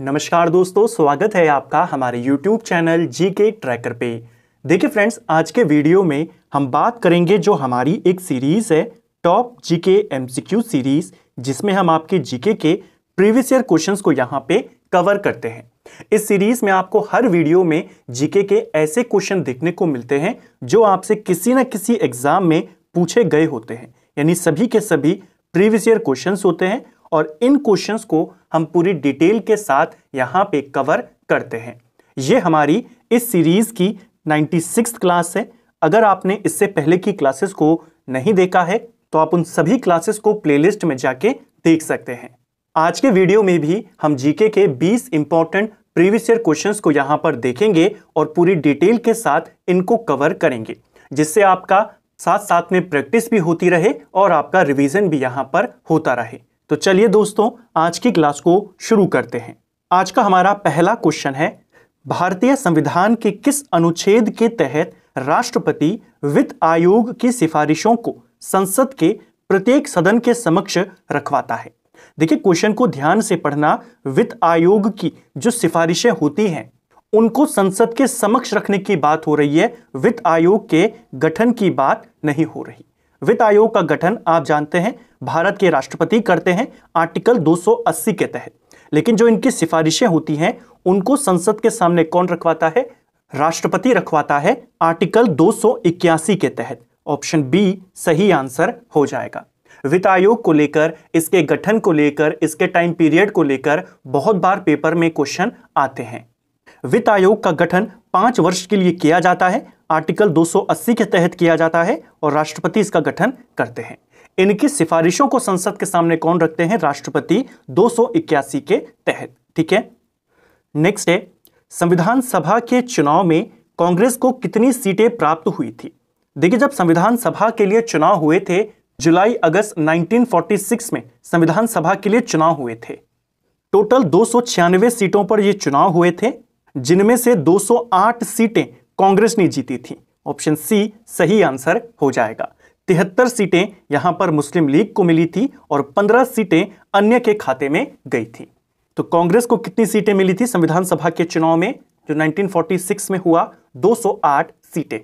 नमस्कार दोस्तों, स्वागत है आपका हमारे YouTube चैनल जीके ट्रैकर पे। देखिए फ्रेंड्स, आज के वीडियो में हम बात करेंगे जो हमारी एक सीरीज है टॉप जीके एमसीक्यू सीरीज, जिसमें हम आपके जीके के प्रीवियस ईयर क्वेश्चंस को यहाँ पे कवर करते हैं। इस सीरीज में आपको हर वीडियो में जीके के ऐसे क्वेश्चन देखने को मिलते हैं जो आपसे किसी न किसी एग्जाम में पूछे गए होते हैं, यानी सभी के सभी प्रीवियस ईयर क्वेश्चंस होते हैं और इन क्वेश्चंस को हम पूरी डिटेल के साथ यहाँ पे कवर करते हैं। ये हमारी इस सीरीज की 96th क्लास है। अगर आपने इससे पहले की क्लासेस को नहीं देखा है तो आप उन सभी क्लासेस को प्लेलिस्ट में जाके देख सकते हैं। आज के वीडियो में भी हम जीके के 20 इंपॉर्टेंट प्रीवियस ईयर क्वेश्चंस को यहाँ पर देखेंगे और पूरी डिटेल के साथ इनको कवर करेंगे, जिससे आपका साथ साथ में प्रैक्टिस भी होती रहे और आपका रिवीजन भी यहाँ पर होता रहे। तो चलिए दोस्तों, आज की क्लास को शुरू करते हैं। आज का हमारा पहला क्वेश्चन है, भारतीय संविधान के किस अनुच्छेद के तहत राष्ट्रपति वित्त आयोग की सिफारिशों को संसद के प्रत्येक सदन के समक्ष रखवाता है। देखिए, क्वेश्चन को ध्यान से पढ़ना। वित्त आयोग की जो सिफारिशें होती हैं उनको संसद के समक्ष रखने की बात हो रही है, वित्त आयोग के गठन की बात नहीं हो रही। वित्त आयोग का गठन आप जानते हैं भारत के राष्ट्रपति करते हैं आर्टिकल 280 के तहत, लेकिन जो इनकी सिफारिशें होती हैं उनको संसद के सामने कौन रखवाता है? राष्ट्रपति रखवाता है आर्टिकल 281 के तहत। ऑप्शन बी सही आंसर हो जाएगा। वित्त आयोग को लेकर, इसके गठन को लेकर, इसके टाइम पीरियड को लेकर बहुत बार पेपर में क्वेश्चन आते हैं। वित्त आयोग का गठन 5 वर्ष के लिए किया जाता है, आर्टिकल 280 के तहत किया जाता है और राष्ट्रपति इसका गठन करते हैं। इनकी सिफारिशों को संसद के सामने कौन रखते हैं? राष्ट्रपति, 281 के तहत। ठीक है, नेक्स्ट है, संविधान सभा के चुनाव में कांग्रेस को कितनी सीटें प्राप्त हुई थी? देखिए, जब संविधान सभा के लिए चुनाव हुए थे, जुलाई अगस्त 1946 में संविधान सभा के लिए चुनाव हुए थे। टोटल 296 सीटों पर यह चुनाव हुए थे, जिनमें से 208 सीटें कांग्रेस ने जीती थी। ऑप्शन सी सही आंसर हो जाएगा। 73 सीटें यहां पर मुस्लिम लीग को मिली थी और 15 सीटें अन्य के खाते में गई थी। तो कांग्रेस को कितनी सीटें मिली थी संविधान सभा के चुनाव में जो 1946 में हुआ? 208 सीटें।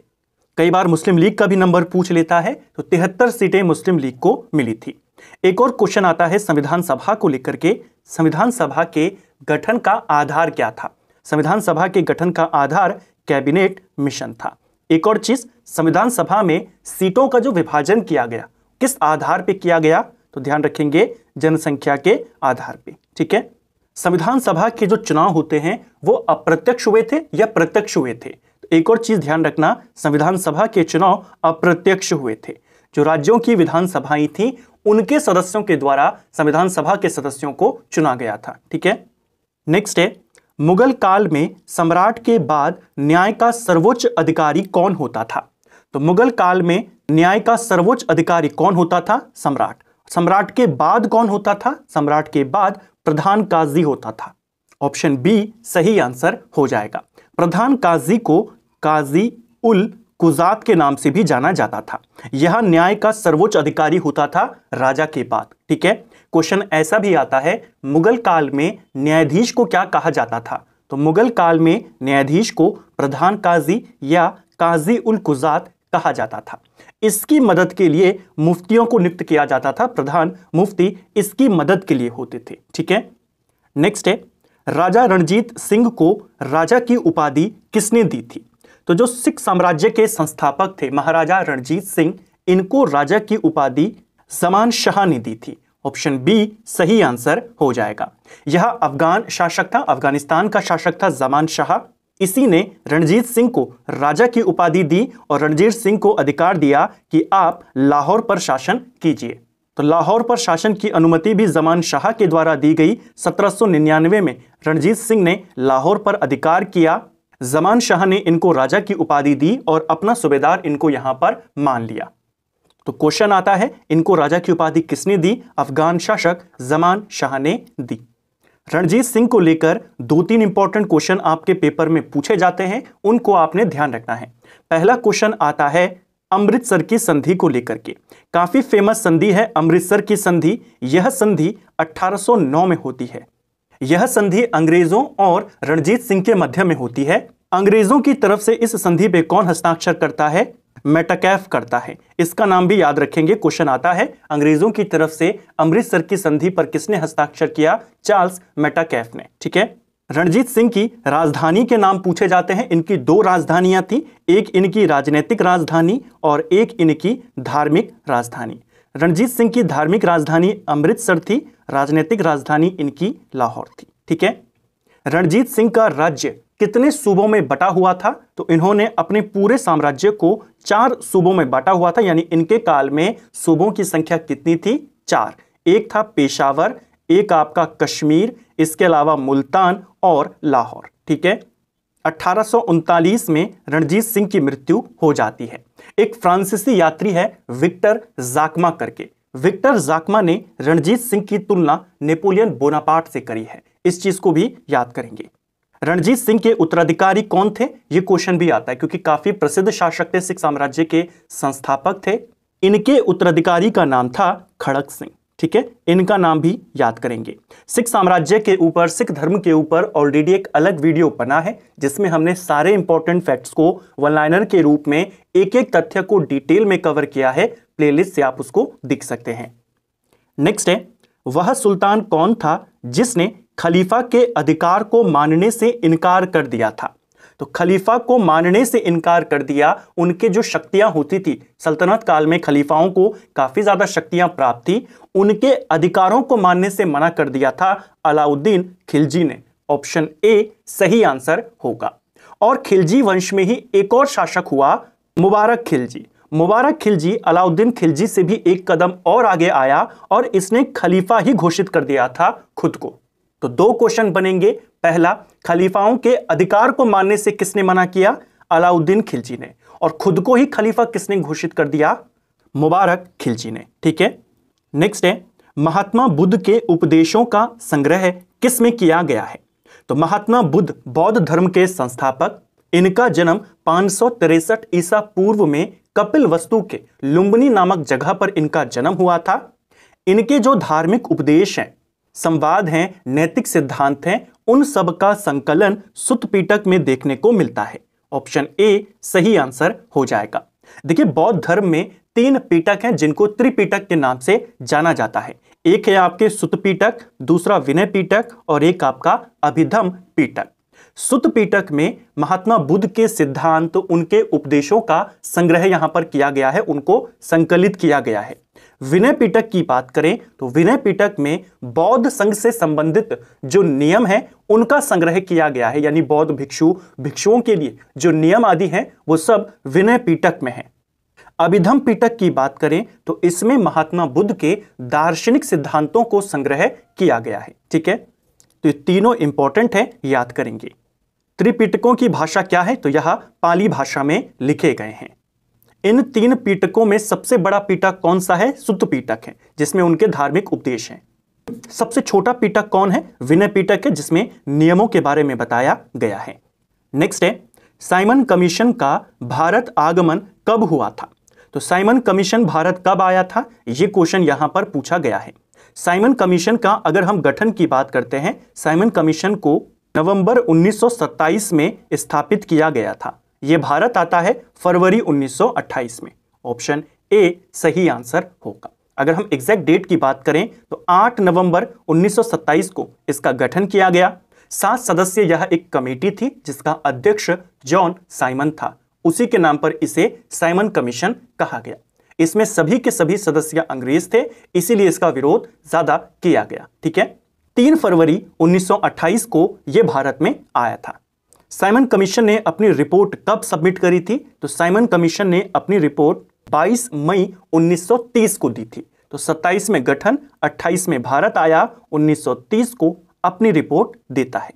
कई बार मुस्लिम लीग का भी नंबर पूछ लेता है, तो 73 सीटें मुस्लिम लीग को मिली थी। एक और क्वेश्चन आता है संविधान सभा को लेकर के, संविधान सभा के गठन का आधार क्या था? संविधान सभा के गठन का आधार कैबिनेट मिशन था। एक और चीज, संविधान सभा में सीटों का जो विभाजन किया गया किस आधार पे किया गया? तो ध्यान रखेंगे, जनसंख्या के आधार पे। ठीक है, संविधान सभा के जो चुनाव होते हैं वो अप्रत्यक्ष हुए थे या प्रत्यक्ष हुए थे? तो एक और चीज ध्यान रखना, संविधान सभा के चुनाव अप्रत्यक्ष हुए थे। जो राज्यों की विधानसभाएं थी उनके सदस्यों के द्वारा संविधान सभा के सदस्यों को चुना गया था। ठीक है, नेक्स्ट है, मुगल काल में सम्राट के बाद न्याय का सर्वोच्च अधिकारी कौन होता था? तो मुगल काल में न्याय का सर्वोच्च अधिकारी कौन होता था? सम्राट। सम्राट के बाद कौन होता था? सम्राट के बाद प्रधान काजी होता था। ऑप्शन बी सही आंसर हो जाएगा। प्रधान काजी को काजी उल कुजात के नाम से भी जाना जाता था। यह न्याय का सर्वोच्च अधिकारी होता था राजा के बाद। ठीक है, क्वेश्चन ऐसा भी आता है, मुगल काल में न्यायाधीश को क्या कहा जाता था? तो मुगल काल में न्यायाधीश को प्रधान काजी या काजी उल कुजात कहा जाता था। इसकी मदद के लिए मुफ्तियों को नियुक्त किया जाता था। प्रधान मुफ्ती इसकी मदद के लिए होते थे। ठीक है, नेक्स्ट है, राजा रणजीत सिंह को राजा की उपाधि किसने दी थी? तो जो सिख साम्राज्य के संस्थापक थे महाराजा रणजीत सिंह, इनको राजा की उपाधि ज़मान शाह ने दी थी। ऑप्शन बी सही आंसर हो जाएगा। यह अफगान शासक था, अफगानिस्तान का शासक था ज़मान शाह। इसी ने रणजीत सिंह को राजा की उपाधि दी और रणजीत सिंह को अधिकार दिया कि आप लाहौर पर शासन कीजिए। तो लाहौर पर शासन की अनुमति भी ज़मान शाह के द्वारा दी गई। 1799 में रणजीत सिंह ने लाहौर पर अधिकार किया। ज़मान शाह ने इनको राजा की उपाधि दी और अपना सूबेदार इनको यहां पर मान लिया। तो क्वेश्चन आता है, इनको राजा की उपाधि किसने दी? अफगान शासक ज़मान शाह ने दी। रणजीत सिंह को लेकर 2-3 इंपॉर्टेंट क्वेश्चन आपके पेपर में पूछे जाते हैं, उनको आपने ध्यान रखना है। पहला क्वेश्चन आता है अमृतसर की संधि को लेकर के। काफी फेमस संधि है अमृतसर की संधि। यह संधि 1809 में होती है। यह संधि अंग्रेजों और रणजीत सिंह के मध्य में होती है। अंग्रेजों की तरफ से इस संधि पे कौन हस्ताक्षर करता है? मेटाकैफ करता है। इसका नाम भी याद रखेंगे, क्वेश्चन आता है। अंग्रेजों की तरफ से अमृतसर की संधि पर किसने हस्ताक्षर किया? चार्ल्स मेटाकैफ ने। ठीक है। रणजीत सिंह की राजधानी के नाम पूछे जाते हैं। इनकी दो राजधानियां थी, एक इनकी राजनीतिक राजधानी और एक इनकी धार्मिक राजधानी। रणजीत सिंह की धार्मिक राजधानी अमृतसर थी, राजनीतिक राजधानी इनकी लाहौर थी। ठीक है। रणजीत सिंह का राज्य कितने सूबों में बटा हुआ था? तो इन्होंने अपने पूरे साम्राज्य को 4 सूबों में बांटा हुआ था, यानी इनके काल में सूबों की संख्या कितनी थी? 4। एक था पेशावर, एक आपका कश्मीर, इसके अलावा मुल्तान और लाहौर। ठीक है। 1839 में रणजीत सिंह की मृत्यु हो जाती है। एक फ्रांसीसी यात्री है विक्टर जाकमा करके। विक्टर जाकमा ने रणजीत सिंह की तुलना नेपोलियन बोनापार्ट से करी है। इस चीज को भी याद करेंगे। रणजीत सिंह के उत्तराधिकारी कौन थे? यह क्वेश्चन भी आता है क्योंकि काफी प्रसिद्ध शासक थे, सिख साम्राज्य के संस्थापक थे। इनके उत्तराधिकारी का नाम था खड़क सिंह। ठीक है। इनका नाम भी याद करेंगे। सिख साम्राज्य के ऊपर, सिख धर्म के ऊपर ऑलरेडी एक अलग वीडियो बना है जिसमें हमने सारे इंपॉर्टेंट फैक्ट्स को वन लाइनर के रूप में एक एक तथ्य को डिटेल में कवर किया है। प्लेलिस्ट से आप उसको देख सकते हैं। नेक्स्ट है, वह सुल्तान कौन था जिसने खलीफा के अधिकार को मानने से इनकार कर दिया था? तो खलीफा को मानने से इनकार कर दिया। उनके जो शक्तियां होती थी, सल्तनत काल में खलीफाओं को काफी ज्यादा शक्तियां प्राप्त थी, उनके अधिकारों को मानने से मना कर दिया था अलाउद्दीन खिलजी ने। ऑप्शन ए सही आंसर होगा। और खिलजी वंश में ही एक और शासक हुआ मुबारक खिलजी। मुबारक खिलजी अलाउद्दीन खिलजी से भी एक कदम और आगे आया और इसने खलीफा ही घोषित कर दिया था खुद को। तो 2 क्वेश्चन बनेंगे। पहला, खलीफाओं के अधिकार को मानने से किसने मना किया? अलाउद्दीन खिलजी ने। और खुद को ही खलीफा किसने घोषित कर दिया? मुबारक खिलजी ने। ठीक है। नेक्स्ट है, महात्मा बुद्ध के उपदेशों का संग्रह किस में किया गया है? तो महात्मा बुद्ध बौद्ध धर्म के संस्थापक। इनका जन्म 563 ईसा पूर्व में कपिलवस्तु के लुम्बिनी नामक जगह पर इनका जन्म हुआ था। इनके जो धार्मिक उपदेश हैं, संवाद हैं, नैतिक सिद्धांत हैं, उन सब का संकलन सुत्त पिटक में देखने को मिलता है। ऑप्शन ए सही आंसर हो जाएगा। देखिए, बौद्ध धर्म में 3 पिटक हैं जिनको त्रिपिटक के नाम से जाना जाता है। एक है आपके सुत्त पिटक, दूसरा विनय पिटक और एक आपका अभिधम पिटक। सुत्त पिटक में महात्मा बुद्ध के सिद्धांत, उनके उपदेशों का संग्रह यहां पर किया गया है, उनको संकलित किया गया है। विनय पिटक की बात करें तो विनय पिटक में बौद्ध संघ से संबंधित जो नियम है उनका संग्रह किया गया है, यानी बौद्ध भिक्षुओं के लिए जो नियम आदि हैं वो सब विनय पिटक में है। अभिधम पिटक की बात करें तो इसमें महात्मा बुद्ध के दार्शनिक सिद्धांतों को संग्रह किया गया है। ठीक है। तो ये तीनों इंपॉर्टेंट है, याद करेंगे। त्रिपिटकों की भाषा क्या है? तो यह पाली भाषा में लिखे गए हैं। इन 3 पिटकों में सबसे बड़ा पिटक कौन सा है? सुत्त पिटक है, जिसमें उनके धार्मिक उपदेश हैं। सबसे छोटा पिटक कौन है? विनय पिटक है, जिसमें नियमों के बारे में बताया गया है। नेक्स्ट है, साइमन कमीशन का भारत आगमन कब हुआ था? तो साइमन कमीशन भारत कब आया था, यह क्वेश्चन यहां पर पूछा गया है। साइमन कमीशन का अगर हम गठन की बात करते हैं, साइमन कमीशन को नवंबर 1927 में स्थापित किया गया था। यह भारत आता है फरवरी 1928 में। ऑप्शन ए सही आंसर होगा। अगर हम एग्जैक्ट डेट की बात करें तो 8 नवंबर 1927 को इसका गठन किया गया। 7 सदस्य यह एक कमेटी थी जिसका अध्यक्ष जॉन साइमन था। उसी के नाम पर इसे साइमन कमीशन कहा गया। इसमें सभी के सभी सदस्य अंग्रेज थे, इसीलिए इसका विरोध ज्यादा किया गया। ठीक है। 3 फरवरी 1928 को यह भारत में आया था। साइमन कमीशन ने अपनी रिपोर्ट कब सबमिट करी थी? तो साइमन कमीशन ने अपनी रिपोर्ट 22 मई 1930 को दी थी। तो 27 में गठन, 28 में भारत आया, 1930 को अपनी रिपोर्ट देता है।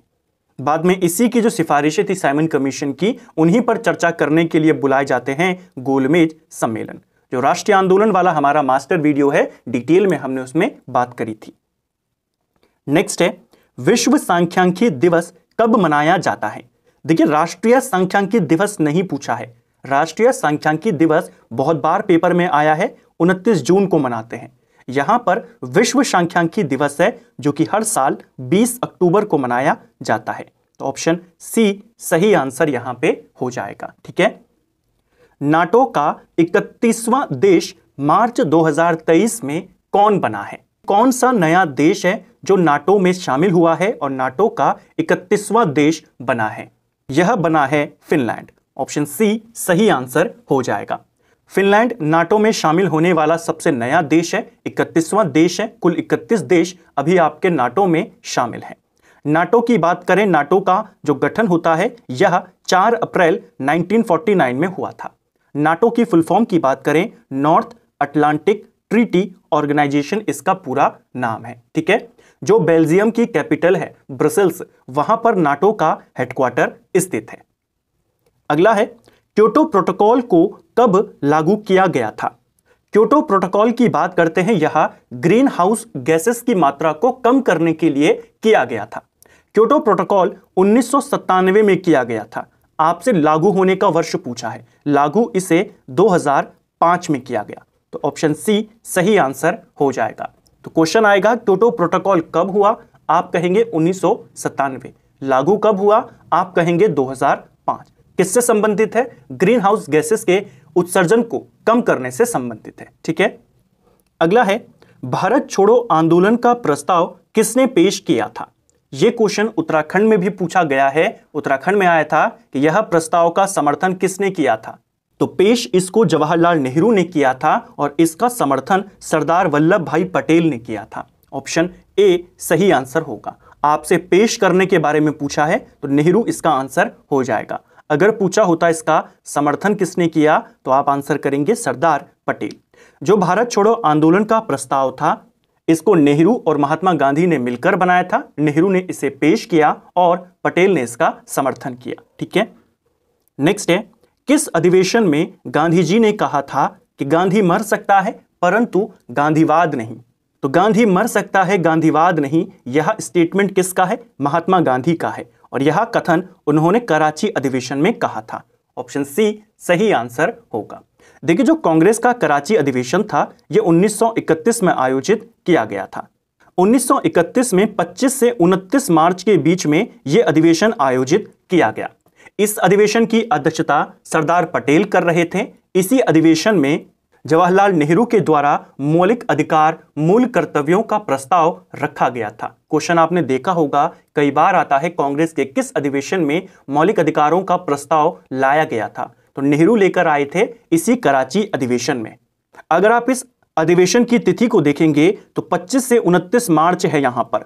बाद में इसी की जो सिफारिशें थी साइमन कमीशन की, उन्हीं पर चर्चा करने के लिए बुलाए जाते हैं गोलमेज सम्मेलन। जो राष्ट्रीय आंदोलन वाला हमारा मास्टर वीडियो है, डिटेल में हमने उसमें बात करी थी। नेक्स्ट है, विश्व सांख्यिकी दिवस कब मनाया जाता है? देखिए, राष्ट्रीय सांख्यिकी दिवस नहीं पूछा है। राष्ट्रीय सांख्यिकी दिवस बहुत बार पेपर में आया है, 29 जून को मनाते हैं। यहां पर विश्व सांख्यिकी दिवस है जो कि हर साल 20 अक्टूबर को मनाया जाता है। तो ऑप्शन सी सही आंसर यहां पे हो जाएगा। ठीक है। नाटो का 31वां देश मार्च 2023 में कौन बना है? कौन सा नया देश है जो नाटो में शामिल हुआ है और नाटो का 31वां देश बना है? यह बना है फिनलैंड। ऑप्शन सी सही आंसर हो जाएगा। फिनलैंड नाटो में शामिल होने वाला सबसे नया देश है, 31वां देश है। कुल 31 देश अभी आपके नाटो में शामिल हैं। नाटो की बात करें, नाटो का जो गठन होता है यह 4 अप्रैल 1949 में हुआ था। नाटो की फुल फॉर्म की बात करें, नॉर्थ अटलांटिक ट्रीटी ऑर्गेनाइजेशन इसका पूरा नाम है। ठीक है। जो बेल्जियम की कैपिटल है ब्रसेल्स, वहां पर नाटो का हेडक्वार्टर स्थित है। अगला है, क्योटो प्रोटोकॉल को कब लागू किया गया था? क्योटो प्रोटोकॉल की बात करते हैं, यह ग्रीन हाउस गैसेस की मात्रा को कम करने के लिए किया गया था। क्योटो प्रोटोकॉल 1997 में किया गया था। आपसे लागू होने का वर्ष पूछा है, लागू इसे 2005 में किया गया। तो ऑप्शन सी सही आंसर हो जाएगा। तो क्वेश्चन आएगा क्योटो प्रोटोकॉल कब हुआ? आप कहेंगे 1997। लागू कब हुआ? आप कहेंगे 2005। किससे संबंधित है? ग्रीन हाउस गैसेस के उत्सर्जन को कम करने से संबंधित है। ठीक है। अगला है, भारत छोड़ो आंदोलन का प्रस्ताव किसने पेश किया था? यह क्वेश्चन उत्तराखंड में भी पूछा गया है। उत्तराखंड में आया था कि यह प्रस्ताव का समर्थन किसने किया था? तो पेश इसको जवाहरलाल नेहरू ने किया था और इसका समर्थन सरदार वल्लभ भाई पटेल ने किया था। ऑप्शन ए सही आंसर होगा। आपसे पेश करने के बारे में पूछा है तो नेहरू इसका आंसर हो जाएगा। अगर पूछा होता इसका समर्थन किसने किया तो आप आंसर करेंगे सरदार पटेल। जो भारत छोड़ो आंदोलन का प्रस्ताव था इसको नेहरू और महात्मा गांधी ने मिलकर बनाया था। नेहरू ने इसे पेश किया और पटेल ने इसका समर्थन किया। ठीक है। नेक्स्ट है, किस अधिवेशन में गांधी जी ने कहा था कि गांधी मर सकता है परंतु गांधीवाद नहीं? तो गांधी मर सकता है, गांधीवाद नहीं, यह स्टेटमेंट किसका है? महात्मा गांधी का है और यह कथन उन्होंने कराची अधिवेशन में कहा था। ऑप्शन सी सही आंसर होगा। देखिए, जो कांग्रेस का कराची अधिवेशन था यह 1931 में आयोजित किया गया था। 1931 में 25 से 29 मार्च के बीच में यह अधिवेशन आयोजित किया गया। इस अधिवेशन की अध्यक्षता सरदार पटेल कर रहे थे। इसी अधिवेशन में जवाहरलाल नेहरू के द्वारा मौलिक अधिकार मूल कर्तव्यों का प्रस्ताव रखा गया था। क्वेश्चन आपने देखा होगा कई बार आता है, कांग्रेस के किस अधिवेशन में मौलिक अधिकारों का प्रस्ताव लाया गया था? तो नेहरू लेकर आए थे इसी कराची अधिवेशन में। अगर आप इस अधिवेशन की तिथि को देखेंगे तो 25 से 29 मार्च है। यहां पर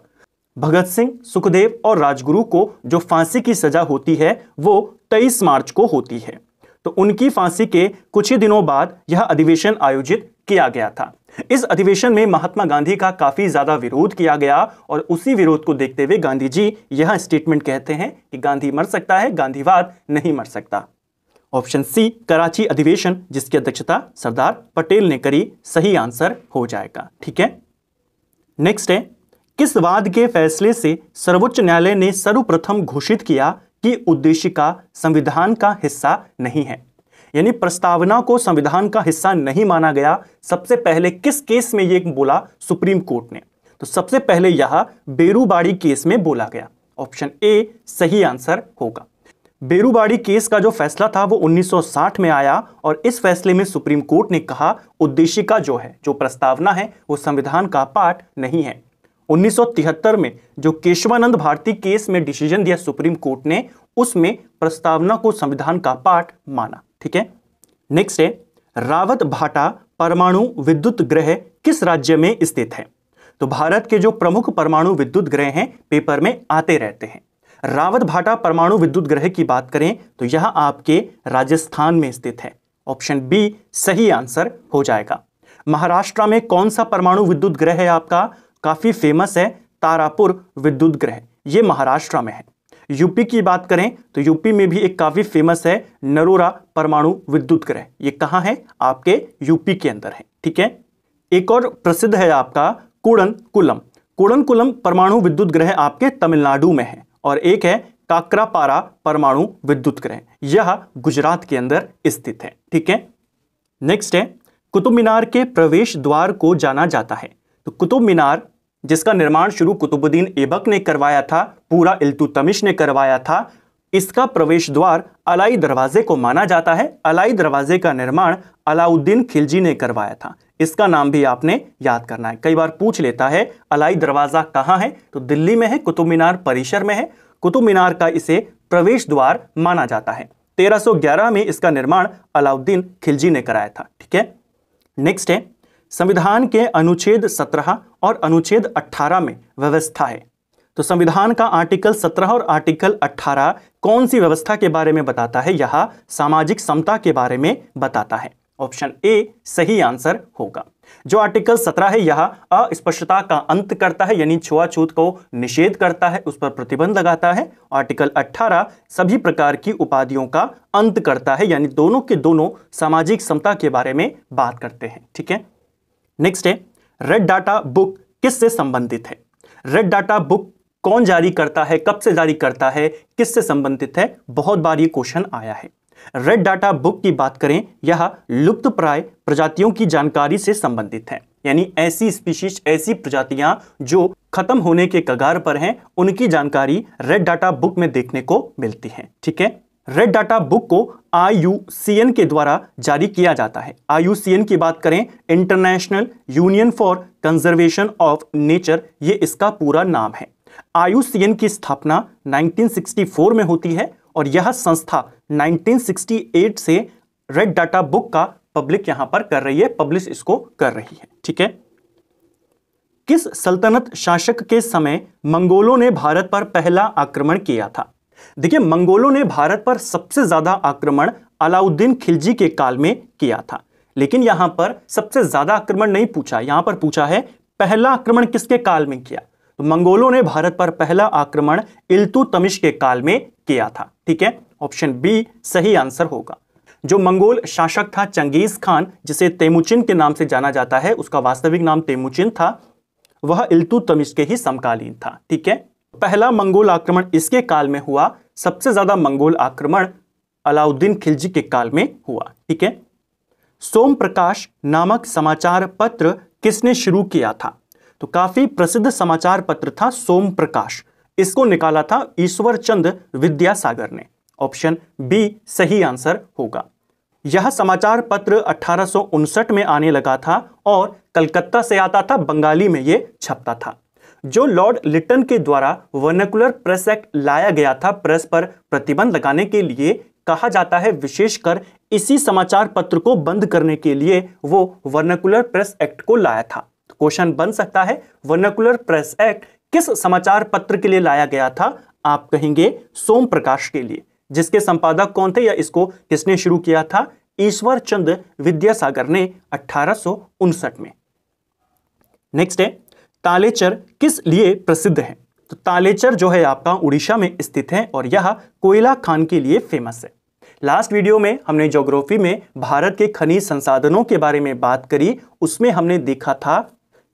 भगत सिंह, सुखदेव और राजगुरु को जो फांसी की सजा होती है वो 23 मार्च को होती है। तो उनकी फांसी के कुछ ही दिनों बाद यह अधिवेशन आयोजित किया गया था। इस अधिवेशन में महात्मा गांधी का काफी ज्यादा विरोध किया गया और उसी विरोध को देखते हुए गांधी जी यह स्टेटमेंट कहते हैं कि गांधी मर सकता है, गांधीवाद नहीं मर सकता। ऑप्शन सी कराची अधिवेशन जिसकी अध्यक्षता सरदार पटेल ने करी, सही आंसर हो जाएगा। ठीक है। नेक्स्ट है, किस वाद के फैसले से सर्वोच्च न्यायालय ने सर्वप्रथम घोषित किया कि उद्देशिका संविधान का हिस्सा नहीं है? यानी प्रस्तावना को संविधान का हिस्सा नहीं माना गया। सबसे पहले किस केस में यह बोला? सुप्रीम कोर्ट ने। तो सबसे पहले यह बेरूबाड़ी केस में बोला गया। ऑप्शन ए सही आंसर होगा। बेरूबाड़ी केस का जो फैसला था वो 1960 में आया और इस फैसले में सुप्रीम कोर्ट ने कहा उद्देशिका जो है, जो प्रस्तावना है, वो संविधान का पार्ट नहीं है। 1973 में जो केशवानंद भारती केस में डिसीजन दिया सुप्रीम कोर्ट ने, उसमें प्रस्तावना को संविधान का पार्ट माना। ठीक है। नेक्स्ट है, रावत भाटा परमाणु विद्युत गृह किस राज्य में स्थित है? तो भारत के जो प्रमुख परमाणु विद्युत गृह हैं पेपर में आते रहते हैं। रावत भाटा परमाणु विद्युत गृह की बात करें तो यह आपके राजस्थान में स्थित है। ऑप्शन बी सही आंसर हो जाएगा। महाराष्ट्र में कौन सा परमाणु विद्युत गृह है आपका? काफी फेमस है तारापुर विद्युत गृह, ये महाराष्ट्र में है। यूपी की बात करें तो यूपी में भी एक काफी फेमस है नरोरा परमाणु विद्युत गृह, ये कहां है? आपके यूपी के अंदर है। ठीक है। एक और प्रसिद्ध है आपका कुड़नकुलम। कुड़नकुलम परमाणु विद्युत गृह आपके तमिलनाडु में है और एक है काकरापारा परमाणु विद्युत गृह, यह गुजरात के अंदर स्थित है। ठीक है। नेक्स्ट है, कुतुब मीनार के प्रवेश द्वार को जाना जाता है? तो कुतुब मीनार जिसका निर्माण शुरू कुतुबुद्दीन ऐबक ने करवाया था, पूरा इल्तुतमिश ने करवाया था, इसका प्रवेश द्वार अलाई दरवाजे को माना जाता है। अलाई दरवाजे का निर्माण अलाउद्दीन खिलजी ने करवाया था। इसका नाम भी आपने याद करना है, कई बार पूछ लेता है अलाई दरवाजा कहाँ है, तो दिल्ली में है, कुतुब मीनार परिसर में है। कुतुब मीनार का इसे प्रवेश द्वार माना जाता है। 1311 में इसका निर्माण अलाउद्दीन खिलजी ने कराया था। ठीक है, नेक्स्ट है, संविधान के अनुच्छेद 17 और अनुच्छेद 18 में व्यवस्था है। तो संविधान का आर्टिकल 17 और आर्टिकल 18 कौन सी व्यवस्था के बारे में बताता है? यह सामाजिक समता के बारे में बताता है। ऑप्शन ए सही आंसर होगा। जो आर्टिकल 17 है यह अस्पृश्यता का अंत करता है, यानी छुआछूत को निषेध करता है, उस पर प्रतिबंध लगाता है। आर्टिकल 18 सभी प्रकार की उपाधियों का अंत करता है, यानी दोनों के दोनों सामाजिक समता के बारे में बात करते हैं। ठीक है, नेक्स्ट है, रेड डाटा बुक किससे संबंधित है? रेड डाटा बुक कौन जारी करता है, कब से जारी करता है, किससे संबंधित है? बहुत बार ये क्वेश्चन आया है। रेड डाटा बुक की बात करें, यह लुप्तप्राय प्रजातियों की जानकारी से संबंधित है, यानी ऐसी स्पीशीज, ऐसी प्रजातियां जो खत्म होने के कगार पर हैं, उनकी जानकारी रेड डाटा बुक में देखने को मिलती है। ठीक है, रेड डाटा बुक को IUCN के द्वारा जारी किया जाता है। IUCN की बात करें, international union for conservation of nature, ये इसका पूरा नाम है। IUCN की स्थापना 1964 में होती है और यह संस्था 1968 से रेड डाटा बुक का पब्लिक यहां पर कर रही है, पब्लिश इसको कर रही है। ठीक है, किस सल्तनत शासक के समय मंगोलों ने भारत पर पहला आक्रमण किया था? देखिए, मंगोलों ने भारत पर सबसे ज्यादा आक्रमण अलाउद्दीन खिलजी के काल में किया था, लेकिन यहां पर सबसे ज्यादा आक्रमण नहीं पूछा, यहां पर पूछा है पहला आक्रमण किसके काल में किया। तो मंगोलों ने भारत पर पहला आक्रमण इल्तुतमिश के काल में किया था। ठीक है, ऑप्शन बी सही आंसर होगा। जो मंगोल शासक था चंगेज खान, जिसे तेमुचिन के नाम से जाना जाता है, उसका वास्तविक नाम तेमुचिन था, वह इल्तुतमिश के ही समकालीन था। ठीक है, पहला मंगोल आक्रमण इसके काल में हुआ, सबसे ज्यादा मंगोल आक्रमण अलाउद्दीन खिलजी के काल में हुआ। ठीक है, सोम प्रकाश नामक समाचार पत्र किसने शुरू किया था? तो काफी प्रसिद्ध समाचार पत्र था सोम प्रकाश, इसको निकाला था ईश्वर चंद्र विद्यासागर ने। ऑप्शन बी सही आंसर होगा। यह समाचार पत्र 1859 में आने लगा था और कलकत्ता से आता था, बंगाली में यह छपता था। जो लॉर्ड लिटन के द्वारा वर्नाकुलर प्रेस एक्ट लाया गया था, प्रेस पर प्रतिबंध लगाने के लिए, कहा जाता है विशेषकर इसी समाचार पत्र को बंद करने के लिए वो वर्नाकुलर प्रेस एक्ट को लाया था। तो क्वेश्चन बन सकता है वर्नाकुलर प्रेस एक्ट किस समाचार पत्र के लिए लाया गया था? आप कहेंगे सोम प्रकाश के लिए। जिसके संपादक कौन थे या इसको किसने शुरू किया था? ईश्वर चंद्र विद्यासागर ने 1859 में। नेक्स्ट है, तालेचर किस लिए प्रसिद्ध है? तो तालेचर जो है आपका उड़ीसा में स्थित है और यह कोयला खान के लिए फेमस है। लास्ट वीडियो में हमने ज्योग्राफी में भारत के खनिज संसाधनों के बारे में बात करी, उसमें हमने देखा था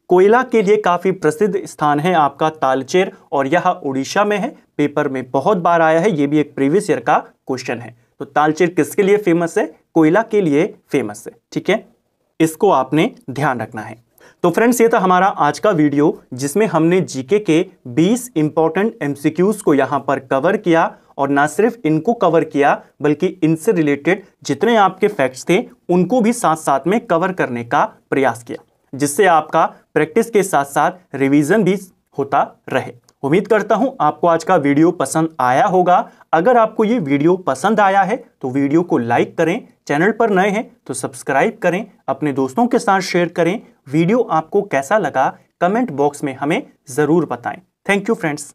कोयला के लिए काफी प्रसिद्ध स्थान है आपका तालचेर और यह उड़ीसा में है। पेपर में बहुत बार आया है, यह भी एक प्रीवियस ईयर का क्वेश्चन है। तो तालचेर किसके लिए फेमस है? कोयला के लिए फेमस है। ठीक है, इसको आपने ध्यान रखना है। तो फ्रेंड्स, ये था हमारा आज का वीडियो जिसमें हमने जीके के 20 इंपॉर्टेंट एमसीक्यूज को यहां पर कवर किया और ना सिर्फ इनको कवर किया बल्कि इनसे रिलेटेड जितने आपके फैक्ट्स थे उनको भी साथ साथ में कवर करने का प्रयास किया, जिससे आपका प्रैक्टिस के साथ साथ रिवीजन भी होता रहे। उम्मीद करता हूं आपको आज का वीडियो पसंद आया होगा। अगर आपको ये वीडियो पसंद आया है तो वीडियो को लाइक करें, चैनल पर नए हैं तो सब्सक्राइब करें, अपने दोस्तों के साथ शेयर करें। वीडियो आपको कैसा लगा कमेंट बॉक्स में हमें जरूर बताएं। Thank you friends.